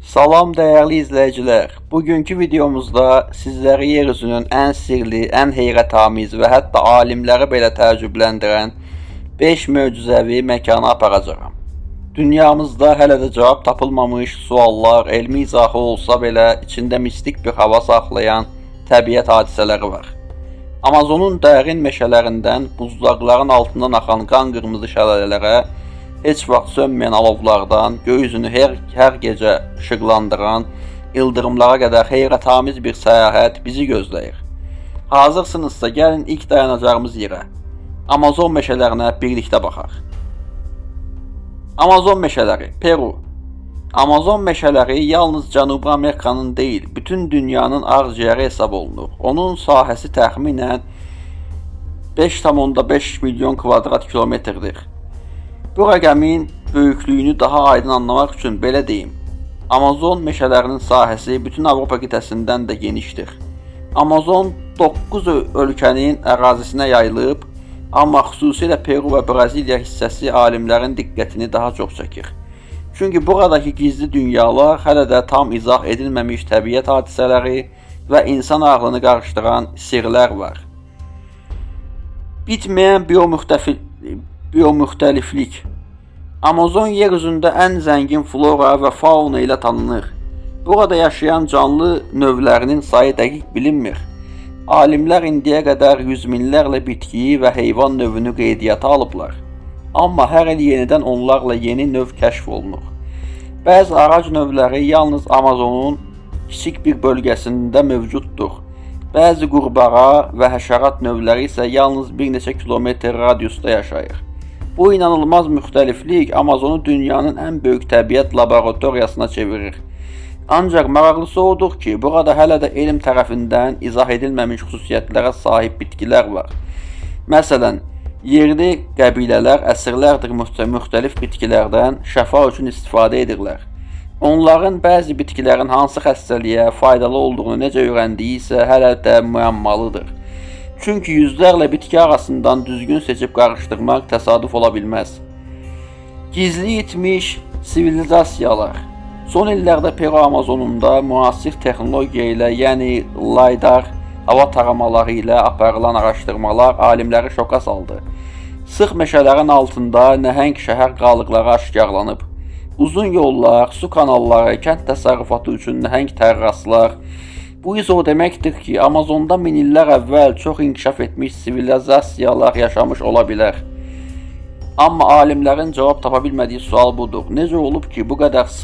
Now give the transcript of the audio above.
Salam dəyərli izləyicilər. Bugünkü videomuzda sizləri yer üzünün ən sirli, ən heyrətamiz və hətta alimləri belə təəccübləndirən 5 möcüzəvi məkana aparacağam. Dünyamızda hələ də cavab tapılmamış suallar, elmi izahı olsa belə içində mistik bir hava saxlayan təbiət hadisələri var. Amazonun dərin meşələrindən buzlaqların altından axan qan qırmızı şəlalələrə, heç vaxt sönməyən alovlardan, göy üzünü hər gecə işıqlandıran ildırımlara qədər heyrətamiz bir səyahət bizi gözləyir. Hazırsınızsa gəlin ilk dayanacağımız yerə, Amazon meşələrinə birlikdə baxaq. Amazon meşələri, Peru. Amazon meşələri yalnız Cənubi Amerikanın deyil, bütün dünyanın ağciyəri hesab olunur. Onun sahəsi təxminən 5,5 milyon kvadrat kilometrdir. Bu rəqəmin böyüklüyünü daha aydın anlamaq üçün belə deyim. Amazon meşələrinin sahəsi bütün Avropa qitəsindən də genişdir. Amazon 9 ölkənin ərazisinə yayılıb, amma xüsusilə Peru və Braziliya hissəsi alimlərin diqqətini daha çox çəkir. Çünki buradakı gizli dünyalar hələ də tam izah edilməmiş təbiət hadisələri və insan ağlını qarışdıran sirlər var. Bitməyən biomüxtəliflik. Amazon yer üzündə ən zəngin flora və fauna ilə tanınır. Burada yaşayan canlı növlərinin sayı dəqiq bilinmir. Alimlər indiyə qədər yüz minlərlə bitki və heyvan növünü qeydiyyata alıblar. Amma hər il yenidən onlarla yeni növ kəşf olunur. Bəzi ağac növləri yalnız Amazonun kiçik bir bölgəsində mövcuddur. Bəzi qurbağa və həşərat növləri isə yalnız bir neçə kilometr radiusda yaşayır. Bu inanılmaz müxtəliflik Amazonu dünyanın ən böyük təbiət laboratoriyasına çevirir. Ancaq maraqlısı odur ki, burada hələ də elm tərəfindən izah edilməmiş xüsusiyyətlərə sahib bitkilər var. Məsələn, yerli qəbilələr əsrlərdir müxtəlif bitkilərdən şəfa üçün istifadə edirlər. Onların bəzi bitkilərin hansı xəstəliyə faydalı olduğunu necə öyrəndiyi isə hələ də müəmmalıdır. Çünki yüzlərlə bitki arasından düzgün seçib qarışdırmaq təsadüf ola bilməz. Gizli itmiş sivilizasiyalar. Son illərdə Peru Amazonunda müasir texnologiya ilə, yəni LiDAR hava taramaları ilə aparılan araşdırmalar alimləri şoka saldı. Sıx meşələrin altında nəhəng şəhər qalıqları aşkarlanıb. Uzun yollar, su kanalları, kənd təsərrüfatı üçün nəhəng tərraslar. Bu isə o deməkdir ki, Amazonda min illər əvvəl çox inkişaf etmiş sivilizasiyalar yaşamış ola bilər. Amma alimlərin cavab tapa bilmədiyi sual budur. Necə olub ki, bu qədər sıx